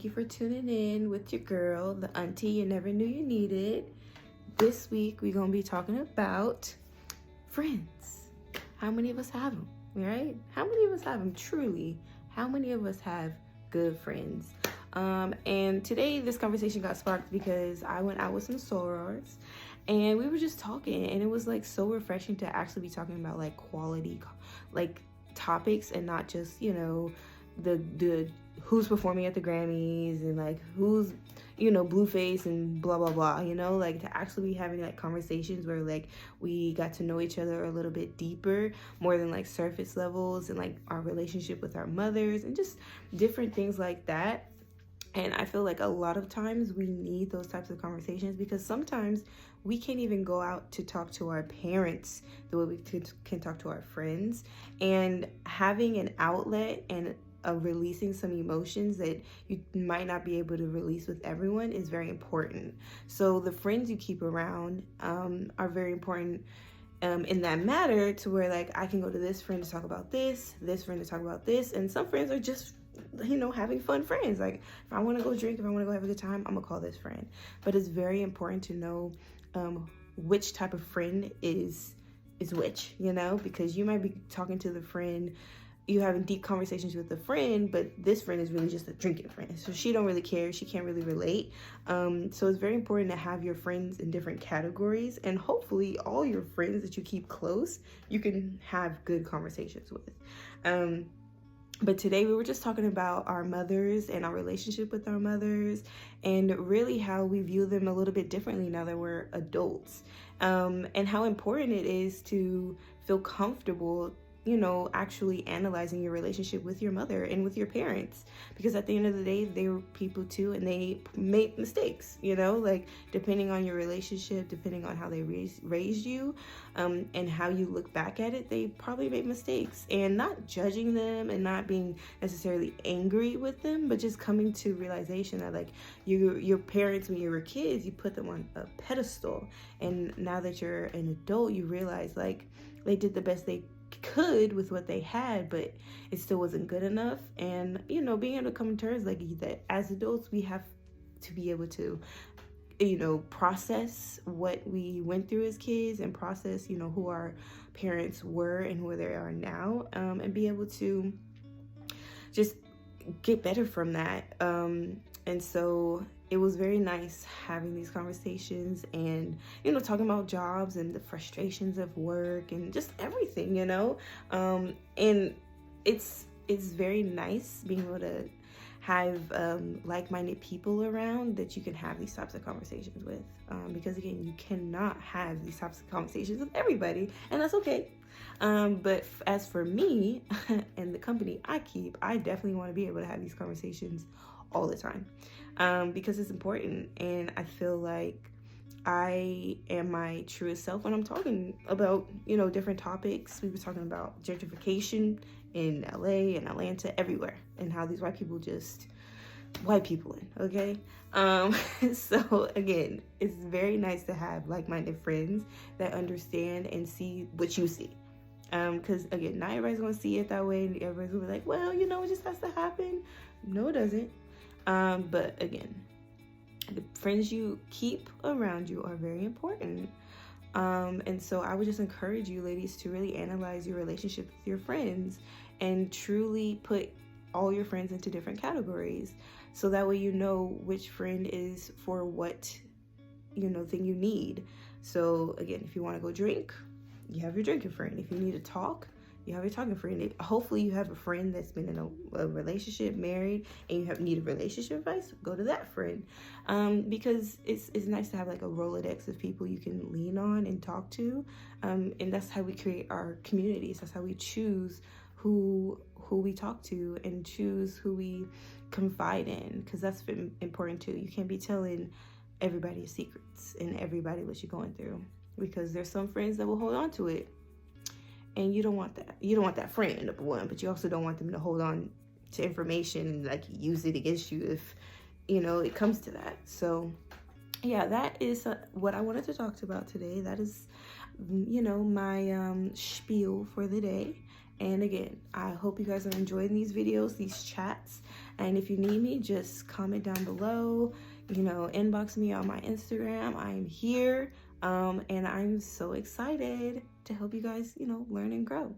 Thank you for tuning in with your girl, the auntie you never knew you needed. This week, we're going to be talking about friends. How many of us have them, right? How many of us have them truly? How many of us have good friends? And today, this conversation got sparked because I went out with some sorors and we were just talking, and it was like so refreshing to actually be talking about like quality, like topics, and not just, the who's performing at the Grammys and like who's Blueface and blah blah blah, like to actually be having like conversations where like we got to know each other a little bit deeper, more than like surface levels, and like our relationship with our mothers and just different things like that. And I feel like a lot of times we need those types of conversations because sometimes we can't even go out to talk to our parents the way we can talk to our friends. And having an outlet and releasing some emotions that you might not be able to release with everyone is very important. So the friends you keep around are very important in that matter, to where like I can go to this friend to talk about this friend to talk about this, and some friends are just having fun friends. Like if I want to go drink, if I want to go have a good time, I'm gonna call this friend. But it's very important to know which type of friend is which, because you might be talking to the friend, you having deep conversations with the friend, but this friend is really just a drinking friend, so she don't really care, she can't really relate. So it's very important to have your friends in different categories, and hopefully all your friends that you keep close you can have good conversations with. But today we were just talking about our mothers and our relationship with our mothers, and really how we view them a little bit differently now that we're adults, and how important it is to feel comfortable actually analyzing your relationship with your mother and with your parents, because at the end of the day, they were people too, and they made mistakes, like depending on your relationship, depending on how they raised you, and how you look back at it, they probably made mistakes. And not judging them and not being necessarily angry with them, but just coming to realization that like your parents, when you were kids, you put them on a pedestal, and now that you're an adult, you realize like they did the best they could with what they had, but it still wasn't good enough. And being able to come to terms like that as adults, we have to be able to process what we went through as kids, and process who our parents were and who they are now, and be able to just get better from that. And so it was very nice having these conversations and, talking about jobs and the frustrations of work and just everything, and it's very nice being able to have like-minded people around that you can have these types of conversations with, because again, you cannot have these types of conversations with everybody, and that's okay. But as for me and the company I keep, I definitely want to be able to have these conversations all the time, because it's important. And I feel like I am my truest self when I'm talking about, different topics. We were talking about gentrification in LA and Atlanta, everywhere, and how these white people just white people in, okay? So again, it's very nice to have like-minded friends that understand and see what you see. Because again, not everybody's gonna see it that way, and everybody's gonna be like, well, it just has to happen. No, it doesn't. But again, the friends you keep around you are very important. And so I would just encourage you ladies to really analyze your relationship with your friends and truly put all your friends into different categories, so that way which friend is for what thing you need. So again, if you want to go drink, you have your drinking friend. If you need to talk, you have your talking friend. Hopefully you have a friend that's been in a relationship, married, and you need a relationship advice, go to that friend, because it's nice to have like a Rolodex of people you can lean on and talk to, and that's how we create our communities. That's how we choose who we talk to and choose who we confide in, because that's important too. You can't be telling everybody your secrets and everybody what you're going through, because there's some friends that will hold on to it, and you don't want that. You don't want that friend, number one, but you also don't want them to hold on to information and like use it against you if it comes to that. So yeah, that is what I wanted to talk about today. That is my spiel for the day. And again, I hope you guys are enjoying these videos, these chats. And if you need me, just comment down below, you know, inbox me on my Instagram. I am here. And I'm so excited to help you guys, you know, learn and grow.